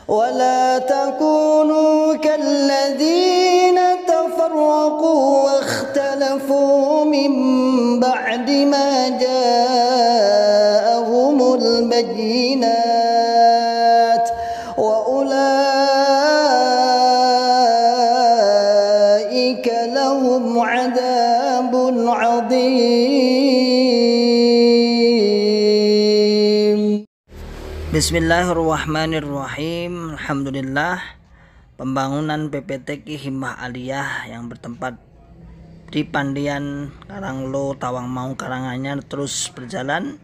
ولا تكونوا كالذين تفرقوا واختلفوا من بعد ما جاءهم البينات وأولئك لهم عذاب عظيم. Bismillahirrahmanirrahim. Alhamdulillah, pembangunan PPTQ Himmah Aliyah yang bertempat di Pandian, Karanglo, Tawangmangu, Karanganyar terus berjalan,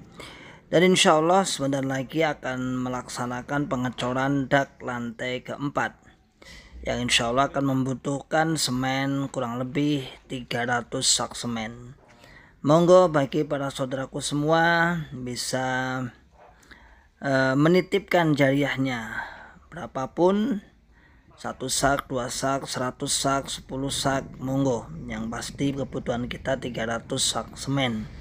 dan insya Allah sebentar lagi akan melaksanakan pengecoran dak lantai keempat yang insya Allah akan membutuhkan semen kurang lebih 300 sak semen. Monggo bagi para saudaraku semua bisa menitipkan jariahnya berapapun, 1 sak, 2 sak, 100 sak, 10 sak, monggo. Yang pasti kebutuhan kita 300 sak semen.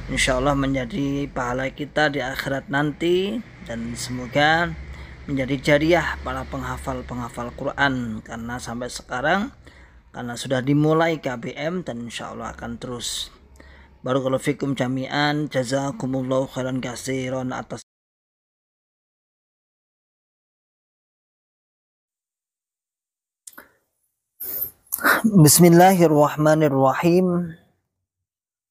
Insya Allah menjadi pahala kita di akhirat nanti, dan semoga menjadi jariah para penghafal Quran, karena sampai sekarang karena sudah dimulai KBM dan insya Allah akan terus. Barakallahu fikum jami'an, jazakumullahu khairan katsiran atas Bismillahirrahmanirrahim.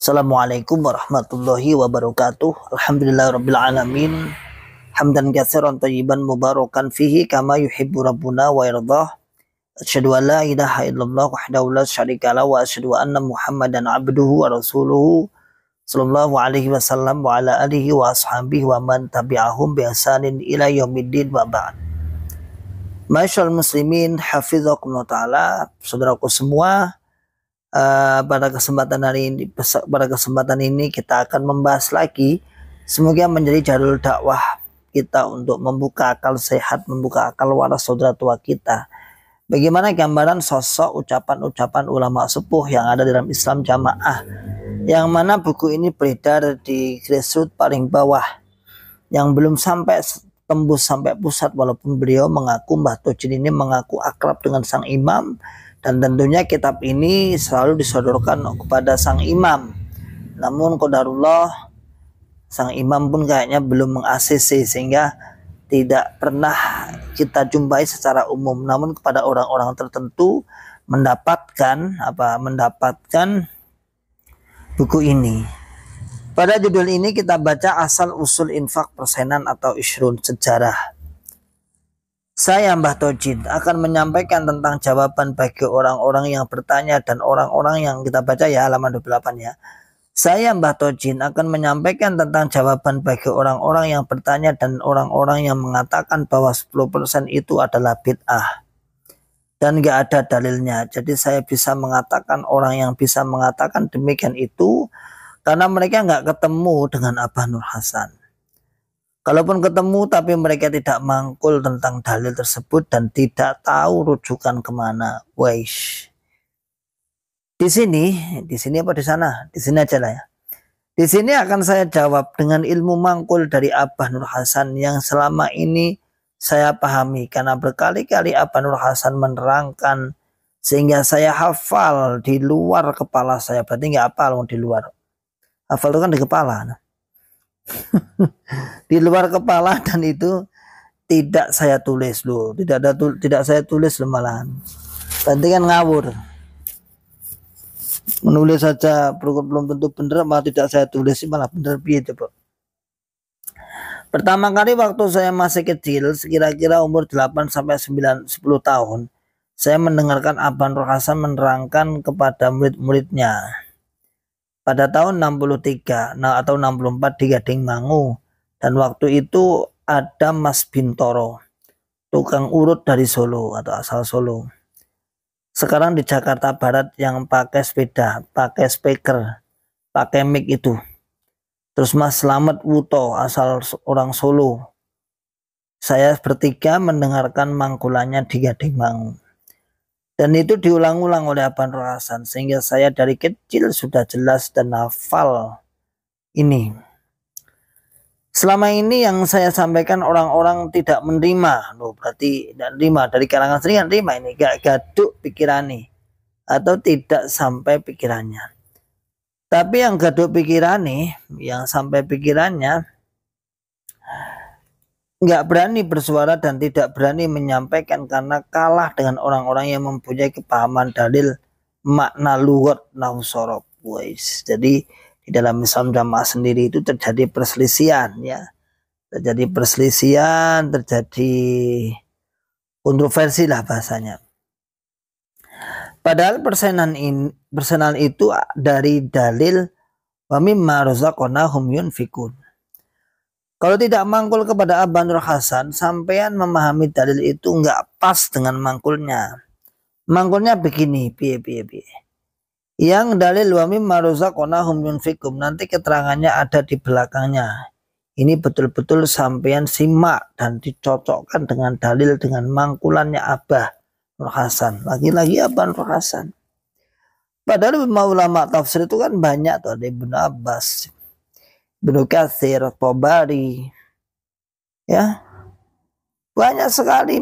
Assalamualaikum warahmatullahi wabarakatuh. Alhamdulillahirabbil alamin. Hamdan katsiran thayyiban mubarakan fihi kama yuhibbu rabbuna wa yardah. Asyhadu an la ilaha illallah wahdahu la syarika lahu wa asyhadu anna Muhammadan abduhu wa rasuluhu sallallahu alaihi wasallam wa ala alihi wa ashabihi wa man tabi'ahum bi ihsanin ila yaumiddin wa ba'd. Masyaallah muslimin hafizakumullah ta'ala, saudaraku semua, pada kesempatan ini kita akan membahas lagi, semoga menjadi jalur dakwah kita untuk membuka akal sehat, membuka akal waras saudara tua kita. Bagaimana gambaran sosok ucapan-ucapan ulama sepuh yang ada dalam Islam Jamaah, yang mana buku ini beredar di grassroots paling bawah, yang belum sampai tembus sampai pusat, walaupun beliau mengaku, Mbah Tojin ini mengaku akrab dengan sang imam, dan tentunya kitab ini selalu disodorkan kepada sang imam. Namun qadarullah, sang imam pun kayaknya belum meng-ACC sehingga tidak pernah kita jumpai secara umum, namun kepada orang-orang tertentu mendapatkan buku ini. Pada judul ini kita baca asal usul infak persenan atau ishrun, sejarah. Saya Mbah Tojin akan menyampaikan tentang jawaban bagi orang-orang yang bertanya dan orang-orang yang kita baca ya, halaman 28 ya. Saya Mbah Tojin akan menyampaikan tentang jawaban bagi orang-orang yang bertanya dan orang-orang yang mengatakan bahwa 10% itu adalah bid'ah dan gak ada dalilnya. Jadi saya bisa mengatakan, orang yang bisa mengatakan demikian itu karena mereka nggak ketemu dengan Abah Nur Hasan. Kalaupun ketemu tapi mereka tidak mangkul tentang dalil tersebut dan tidak tahu rujukan kemana. Weish. Di sini apa di sana? Di sini aja lah ya. Di sini akan saya jawab dengan ilmu mangkul dari Abah Nur Hasan yang selama ini saya pahami, karena berkali-kali Abah Nur Hasan menerangkan sehingga saya hafal di luar kepala saya. Berarti nggak hafal di luar. Hafal itu kan di kepala, di luar kepala, dan itu tidak saya tulis loh, tidak saya tulis loh, malahan. Berarti kan ngawur, menulis saja belum tentu benar, malah tidak saya tulis malah benar piye coba. Pertama kali waktu saya masih kecil, sekira-kira umur 8 sampai 9 10 tahun, saya mendengarkan Abah Nur Hasan menerangkan kepada murid-muridnya. Pada tahun 63 atau 64 di Gading Mangu, dan waktu itu ada Mas Bintoro, tukang urut dari Solo atau asal Solo. Sekarang di Jakarta Barat, yang pakai sepeda, pakai speaker, pakai mic itu. Terus Mas Slamet Wuto asal orang Solo. Saya bertiga mendengarkan mangkulannya di Gading Mangu. Dan itu diulang-ulang oleh Abah Nur Hasan, sehingga saya dari kecil sudah jelas dan hafal ini. Selama ini yang saya sampaikan orang-orang tidak menerima, loh berarti tidak menerima, dari kalangan sering menerima ini, gak gaduk pikirannya atau tidak sampai pikirannya. Tapi yang gaduk pikirannya, yang sampai pikirannya, nggak berani bersuara dan tidak berani menyampaikan karena kalah dengan orang-orang yang mempunyai kepahaman dalil makna lugat nausorob. Jadi di dalam Islam Jamaah sendiri itu terjadi perselisihan, ya, terjadi perselisihan, terjadi kontroversi lah bahasanya. Padahal persenan itu dari dalil wa mimma razaqnahum yunfikun. Kalau tidak mangkul kepada Abah Nur Hasan, sampean memahami dalil itu nggak pas dengan mangkulnya. Mangkulnya begini, piye. Yang dalil wa mimma razaqnahum yunfikum, nanti keterangannya ada di belakangnya. Ini betul-betul sampean simak dan dicocokkan dengan dalil dengan mangkulannya Abah Nur Hasan. Lagi-lagi Abah Nur Hasan. Padahal ulama tafsir itu kan banyak tuh, ada Ibnu Abbas, Ibnu Katsir, Tabari, ya, banyak sekali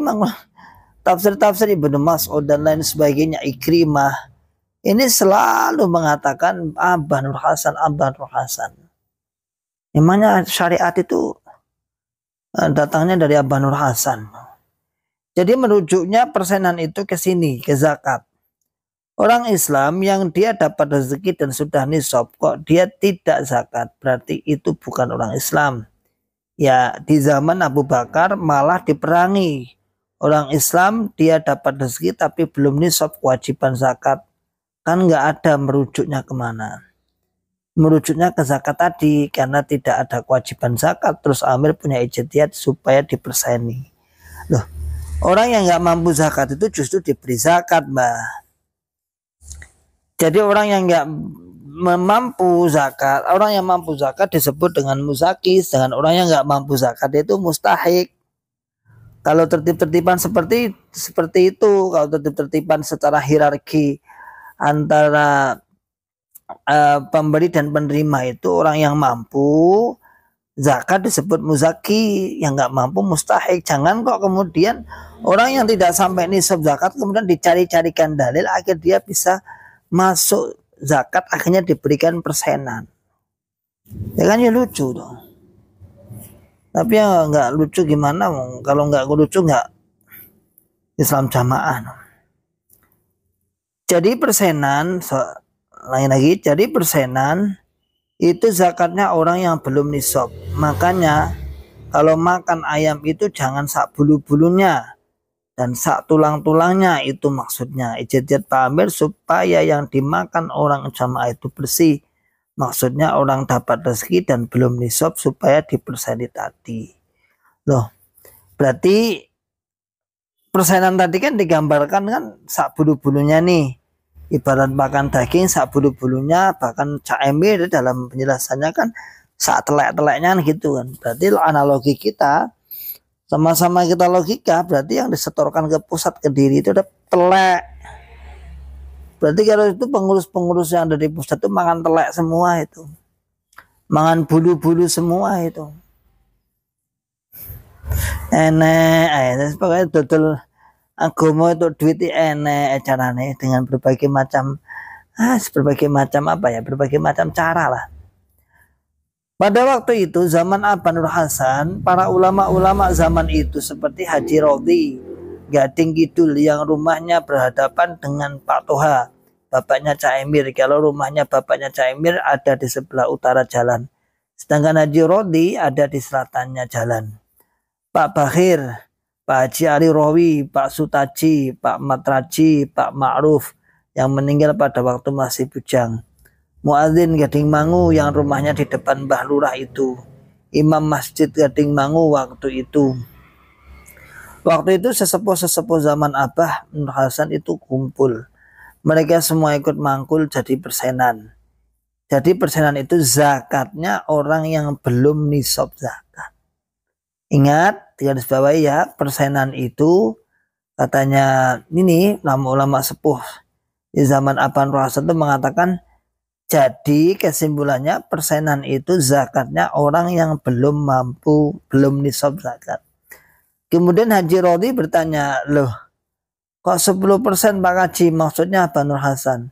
tafsir-tafsir Ibnu Mas'ud dan lain sebagainya, Ikrimah. Ini selalu mengatakan Abah Nur Hasan, Abah Nur Hasan. Emangnya syariat itu datangnya dari Abah Nur Hasan. Jadi merujuknya persenan itu ke sini, ke zakat. Orang Islam yang dia dapat rezeki dan sudah nisab kok dia tidak zakat, berarti itu bukan orang Islam. Ya, di zaman Abu Bakar malah diperangi. Orang Islam dia dapat rezeki tapi belum nisab kewajiban zakat. Kan nggak ada merujuknya kemana. Merujuknya ke zakat tadi karena tidak ada kewajiban zakat. Terus Amir punya ijtihad supaya diperseni. Loh, orang yang nggak mampu zakat itu justru diberi zakat, Mbah. Jadi orang yang nggak mampu zakat, orang yang mampu zakat disebut dengan muzakis, dengan orang yang nggak mampu zakat itu mustahik. Kalau tertib-tertiban seperti itu, kalau tertib-tertiban secara hierarki antara pemberi dan penerima itu, orang yang mampu zakat disebut muzaki, yang nggak mampu mustahik. Jangan kok kemudian orang yang tidak sampai nisab zakat kemudian dicari-carikan dalil akhir dia bisa masuk zakat, akhirnya diberikan persenan. Ya kan, ya lucu dong. Tapi ya nggak lucu gimana, kalau nggak lucu nggak Islam Jamaah. Jadi persenan, lain lagi, jadi persenan itu zakatnya orang yang belum nisab. Makanya kalau makan ayam itu jangan sak bulu-bulunya dan sak tulang-tulangnya, itu maksudnya ijtihad Pak Amir supaya yang dimakan orang jamaah itu bersih. Maksudnya orang dapat rezeki dan belum nisab supaya diperseni tadi. Loh, berarti persenan tadi kan digambarkan kan sak bulu-bulunya nih. Ibarat makan daging sak bulu-bulunya, bahkan Cak Emir dalam penjelasannya kan sak telek-teleknya gitu kan. Berarti analogi kita, sama-sama kita logika, berarti yang disetorkan ke pusat ke diri itu ada telek. Berarti kalau itu pengurus-pengurus yang ada di pusat itu makan telek semua itu. Makan bulu-bulu semua itu. Enek, pokoknya dodol agama itu duit enek carane dengan berbagai macam berbagai macam cara lah. Pada waktu itu zaman Abah Nur Hasan, para ulama-ulama zaman itu seperti Haji Rodi Gading Kidul yang rumahnya berhadapan dengan Pak Toha, bapaknya Cak Emir. Kalau rumahnya bapaknya Cak Emir ada di sebelah utara jalan, sedangkan Haji Rodi ada di selatannya jalan. Pak Bakhir, Pak Haji Ali Rawi, Pak Sutaji, Pak Matraji, Pak Ma'ruf yang meninggal pada waktu masih bujang. Muadzin Gading Mangu yang rumahnya di depan Mbah Lurah itu. Imam Masjid Gading Mangu waktu itu. Waktu itu sesepuh-sesepuh zaman Abah Nur Hasan itu kumpul. Mereka semua ikut mangkul jadi persenan. Jadi persenan itu zakatnya orang yang belum nisab zakat. Ingat, garis bawahi ya, persenan itu katanya ini ulama-ulama sepuh di zaman Abah Nur Hasan itu mengatakan Jadi kesimpulannya persenan itu zakatnya orang yang belum mampu, belum nisab zakat. Kemudian Haji Rodi bertanya, loh kok 10% Pak Haji, maksudnya apa Nur Hasan?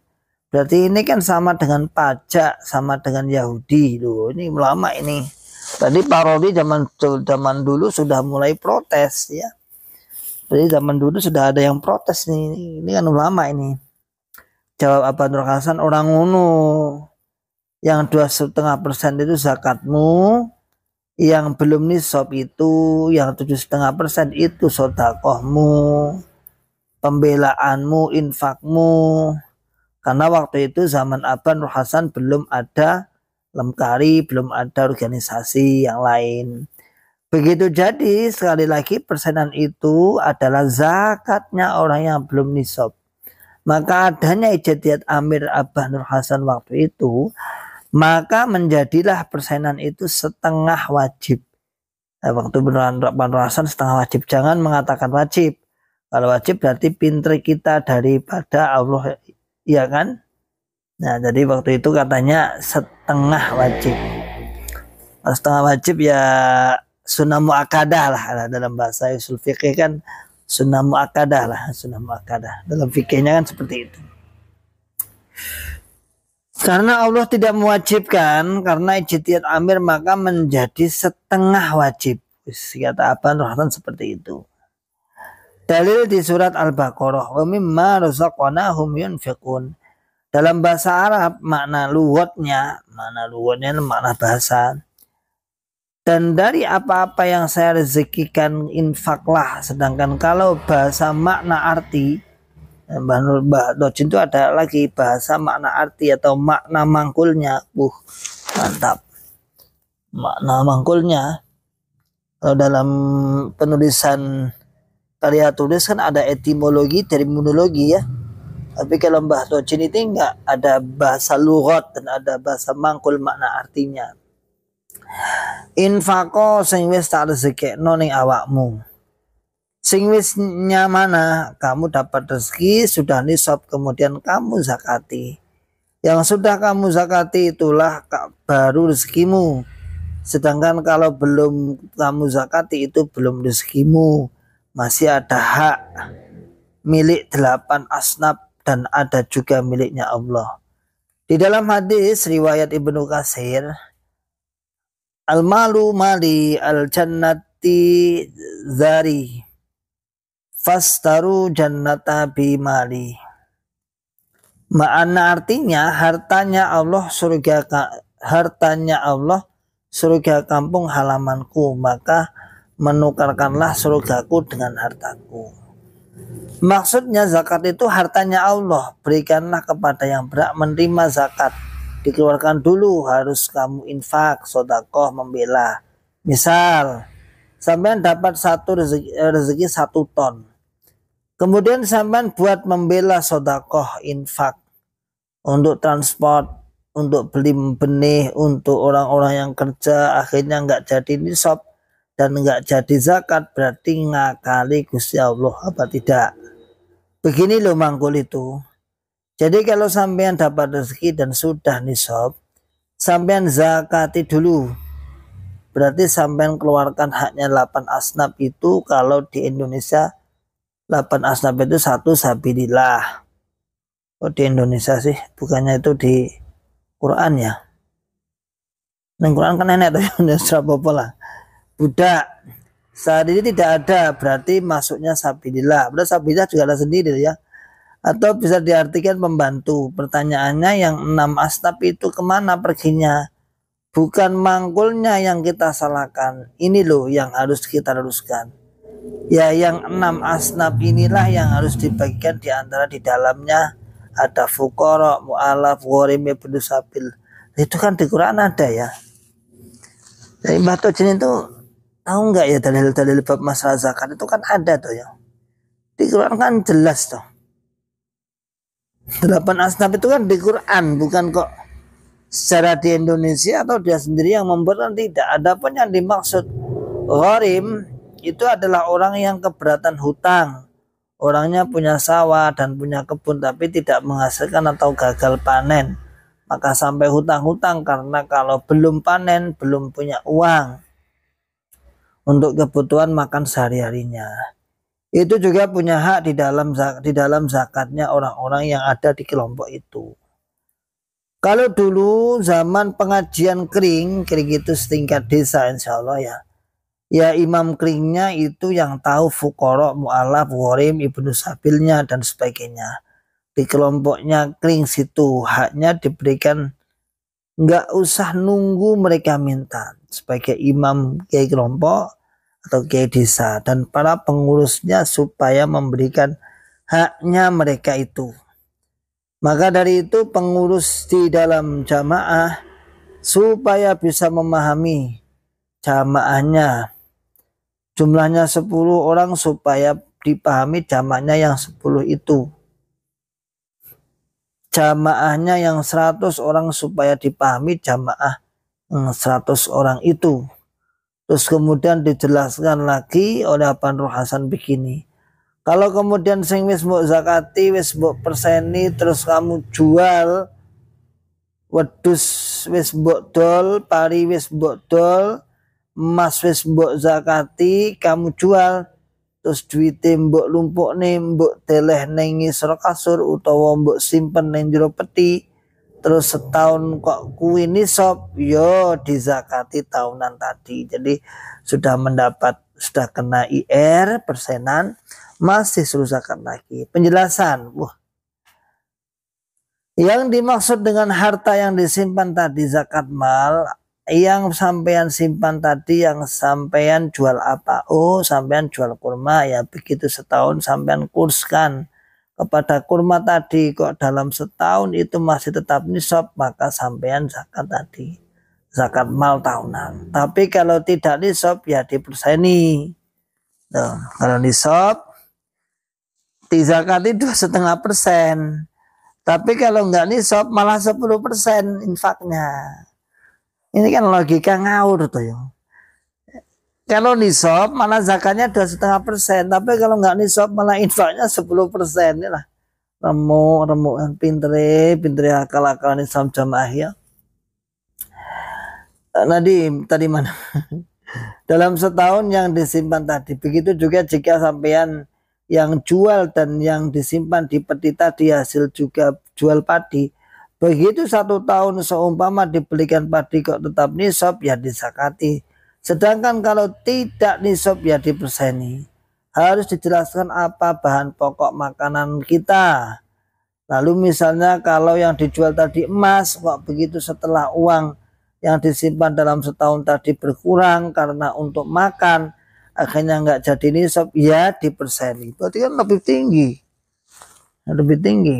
Berarti ini kan sama dengan pajak, sama dengan Yahudi. Loh, ini ulama ini. Tadi Pak Rodi zaman dulu sudah mulai protes ya. Jadi zaman dulu sudah ada yang protes nih. Ini kan ulama ini. Jawab apa Nur Hasan, orang ngono yang 2,5% itu zakatmu, yang belum nisab itu, yang 7,5% itu sodakohmu, pembelaanmu, infakmu. Karena waktu itu zaman Abah Nur Hasan belum ada Lemkari, belum ada organisasi yang lain. Begitu jadi sekali lagi persenan itu adalah zakatnya orang yang belum nisab. Maka adanya ijtihad Amir Abah Nur Hasan waktu itu, maka menjadilah persenan itu setengah wajib. Waktu Pak Nur Hasan setengah wajib. Jangan mengatakan wajib. Kalau wajib berarti pinter kita daripada Allah, ya kan? Nah, jadi waktu itu katanya setengah wajib. Setengah wajib ya sunnah muakkadah lah, dalam bahasa usul fikih kan sunnah muakkadah lah, sunnah muakkadah. Dalam fikihnya kan seperti itu. Karena Allah tidak mewajibkan, karena ijtihad Amir maka menjadi setengah wajib. Kata apa Nur Hasan seperti itu. Dalil di surat Al-Baqarah, wa mimma razaqnahum yunfiqun. Dalam bahasa Arab makna lugatnya makna bahasa. Dan dari apa-apa yang saya rezekikan infaklah. Sedangkan kalau bahasa makna arti, Mbah Dojin itu ada lagi bahasa makna arti atau makna mangkulnya. Mantap. Makna mangkulnya. Kalau dalam penulisan karya tulis kan ada etimologi, terminologi ya. Tapi kalau Mbah Dojin itu enggak, ada bahasa lughat dan ada bahasa mangkul makna artinya. Infaqo sing wis tak rezekekno ning awakmu. Sing wis nyamana, kamu dapat rezeki sudah nisab kemudian kamu zakati. Yang sudah kamu zakati itulah baru rezekimu. Sedangkan kalau belum kamu zakati itu belum rezekimu. Masih ada hak milik 8 asnaf dan ada juga miliknya Allah. Di dalam hadis riwayat Ibnu Katsir, al-malu mali al-jannati zari fastaru jannata bi mali. Makna artinya hartanya Allah surga kampung halamanku, maka menukarkanlah surgaku dengan hartaku. Maksudnya zakat itu hartanya Allah, berikanlah kepada yang berhak menerima zakat. Dikeluarkan dulu, harus kamu infak, sedekah, membela. Misal sampean dapat rezeki 1 ton. Kemudian sampean buat membela sedekah, infak untuk transport, untuk beli benih, untuk orang-orang yang kerja akhirnya nggak jadi nisab dan nggak jadi zakat, berarti ngakali Gusti Allah apa tidak? Begini loh mangkul itu. Jadi kalau sampean dapat rezeki dan sudah nisab, sampean zakati dulu. Berarti sampean keluarkan haknya 8 asnaf itu. Kalau di Indonesia 8 asnaf itu 1 sabilillah. Oh di Indonesia sih, bukannya itu di Quran ya? Neng Quran kan enak tuh, apa lah. Budak saat ini tidak ada, berarti masuknya sabilillah. Berarti sabilillah juga ada sendiri ya. Atau bisa diartikan pembantu. Pertanyaannya yang 6 asnaf itu kemana perginya? Bukan mangkulnya yang kita salahkan. Ini loh yang harus kita luruskan. Ya yang 6 asnaf inilah yang harus dibagikan, di antara di dalamnya ada fuqara, mu'alaf, gharim, ibnu sabil. Itu kan di Quran ada ya. Jadi Mbah Dojin itu tahu nggak ya dalil-dalil bab masalah zakat itu kan ada tuh ya. Di Quran kan jelas tuh. 8 asnaf itu kan di Quran, bukan kok secara di Indonesia atau dia sendiri yang membuat, tidak. Adapun yang dimaksud gharim itu adalah orang yang keberatan hutang. Orangnya punya sawah dan punya kebun tapi tidak menghasilkan atau gagal panen. maka sampai hutang-hutang karena kalau belum panen belum punya uang untuk kebutuhan makan sehari-harinya. Itu juga punya hak di dalam zakatnya orang-orang yang ada di kelompok itu. Kalau dulu zaman pengajian kering itu setingkat desa insya Allah ya. Ya imam keringnya itu yang tahu fuqara, mu'alaf, gharim, ibnu sabilnya dan sebagainya. Di kelompoknya kering situ haknya diberikan, nggak usah nunggu mereka minta, sebagai imam kiai kelompok atau kiai desa dan para pengurusnya supaya memberikan haknya mereka itu. Maka dari itu pengurus di dalam jamaah supaya bisa memahami jamaahnya, jumlahnya 10 orang supaya dipahami jamaahnya yang 10 itu. Jamaahnya yang 100 orang supaya dipahami jamaah 100 orang itu. Terus kemudian dijelaskan lagi oleh Abang Nur Hasan begini. Kalau kemudian sing wis mbok zakati, wis mbok perseni, terus kamu jual wedhus wis mbok dol, pari wis mbok dol, emas wis mbok zakati, kamu jual, terus duite mbok lumpukne, mbok deleh ning ngisor kasur utawa mbok simpen ning jero peti, terus setahun kok kuwi nisab, yo dizakati tahunan tadi. Jadi sudah kena IR persenan, masih suruh zakat lagi. Penjelasan, yang dimaksud dengan harta yang disimpan tadi zakat mal, yang sampean simpan tadi, yang sampean jual apa? Oh, sampean jual kurma ya, begitu setahun sampean kurskan kepada kurma tadi, kok dalam setahun itu masih tetap nisab, maka sampean zakat tadi, zakat mal tahunan. Tapi kalau tidak nisab ya diperseni. Kalau nisab dizakati 2,5%. Tapi kalau nggak nisab malah 10% infaknya. Ini kan logika ngawur tuh ya. Kalau nisab malah zakatnya 2,5%, tapi kalau nggak nisab malah infaknya 10%. Inilah remuk pinter akal-akalan Islam jamaah ya. Tadi mana? Dalam setahun yang disimpan tadi. Begitu juga jika sampean yang jual dan yang disimpan di peti tadi hasil juga jual padi. Begitu 1 tahun seumpama dibelikan padi kok tetap nisab ya disakati. Sedangkan kalau tidak nisab ya diperseni. Harus dijelaskan apa bahan pokok makanan kita. Lalu misalnya kalau yang dijual tadi emas, kok begitu setelah uang yang disimpan dalam setahun tadi berkurang karena untuk makan, akhirnya nggak jadi nisab, ya diperseni. Berarti kan lebih tinggi.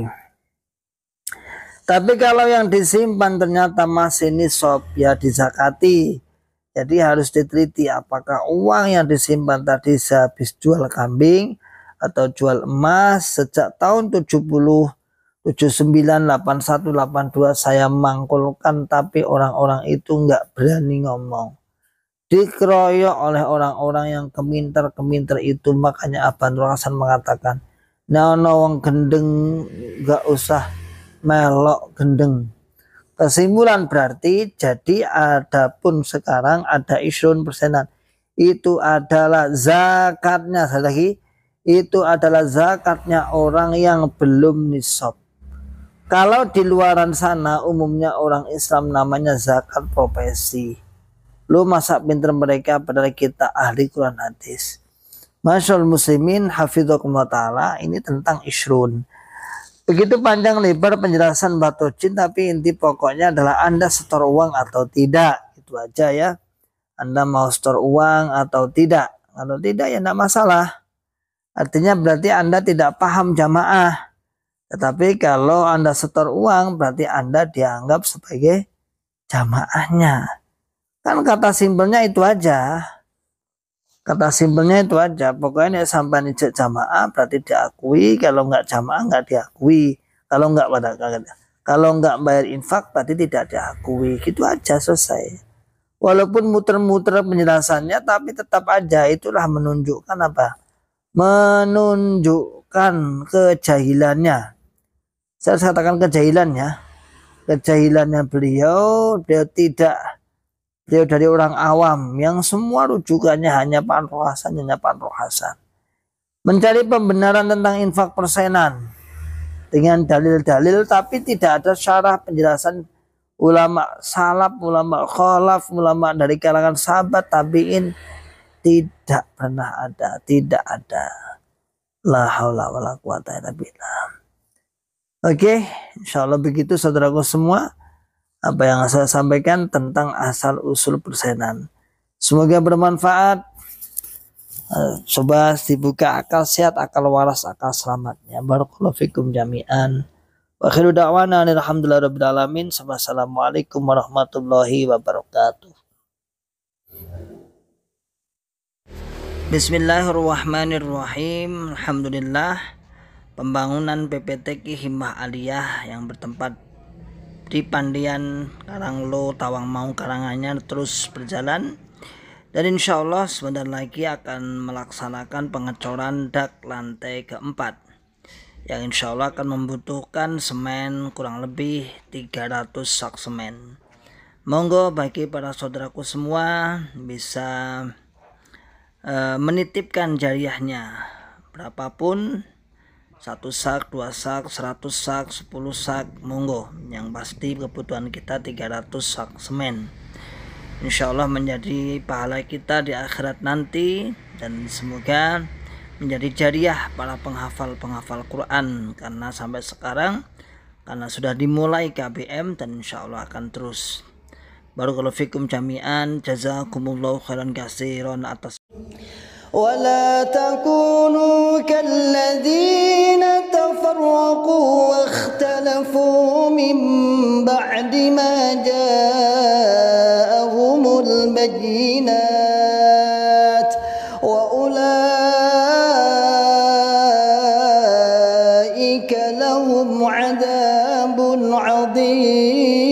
Tapi kalau yang disimpan ternyata masih nisab, ya dizakati. Jadi harus diteliti apakah uang yang disimpan tadi sehabis jual kambing atau jual emas sejak tahun 70, 79, 81, 82 saya mangkulkan, tapi orang-orang itu nggak berani ngomong. Dikeroyok oleh orang-orang yang keminter itu. Makanya Abang Nur Hasan mengatakan, nah wong gendeng nggak usah melok gendeng. Kesimpulan berarti jadi adapun sekarang ada 20%, itu adalah zakatnya, itu adalah zakatnya orang yang belum nisab. Kalau di luaran sana umumnya orang Islam namanya zakat profesi. Lu masa pinter mereka padahal kita ahli Quran hadis. Masyaallah muslimin hafidhakumullah ta'ala, ini tentang isrun. Begitu panjang lebar penjelasan Batu Jin, tapi inti pokoknya adalah Anda setor uang atau tidak. Itu aja ya. Anda mau setor uang atau tidak. Kalau tidak ya tidak masalah. Artinya berarti Anda tidak paham jamaah. Tetapi kalau Anda setor uang berarti Anda dianggap sebagai jamaahnya. Kan kata simpelnya itu aja. Pokoknya sampai ijek jamaah berarti diakui. Kalau nggak jamaah nggak diakui. Kalau nggak bayar infak berarti tidak diakui. Gitu aja, selesai. Walaupun muter-muter penjelasannya, tapi tetap aja itulah menunjukkan apa? Menunjukkan kejahilannya. Saya harus katakan kejahilannya. kejahilannya beliau beliau dari orang awam yang semua rujukannya hanya Panro Hasan, mencari pembenaran tentang infak persenan dengan dalil-dalil, tapi tidak ada syarah penjelasan ulama salaf, ulama khalaf, ulama dari kalangan sahabat tabi'in, tidak pernah ada, tidak ada. La haula wala quwata illa billah. Oke, insyaallah begitu saudaraku semua apa yang saya sampaikan tentang asal usul persenan. Semoga bermanfaat. Coba dibuka akal sehat, akal waras, akal selamatnya. Barakallahu fikum jami'an. Wa akhiru da'wana alhamdulillahirabbil alamin. Wassalamualaikum warahmatullahi wabarakatuh. Bismillahirrahmanirrahim. Alhamdulillah, pembangunan PPTQ Himmah Aliyah yang bertempat di Pandian Karanglo, Tawangmangu, Karanganyar terus berjalan, dan insya Allah sebentar lagi akan melaksanakan pengecoran dak lantai keempat yang insya Allah akan membutuhkan semen kurang lebih 300 sak semen. Monggo bagi para saudaraku semua bisa menitipkan jariahnya berapapun, 1 sak, 2 sak, 100 sak, 10 sak, monggo. Yang pasti kebutuhan kita 300 sak semen. Insya Allah menjadi pahala kita di akhirat nanti, dan semoga menjadi jariah para penghafal Quran, karena sampai sekarang karena sudah dimulai KBM dan insya Allah akan terus. Barakallahu fikum jami'an, jazakumullahu khairan katsiran atas. ولا تكونوا كالذين تفرقوا واختلفوا من بعد ما جاءهم البينات وأولئك لهم عذاب عظيم.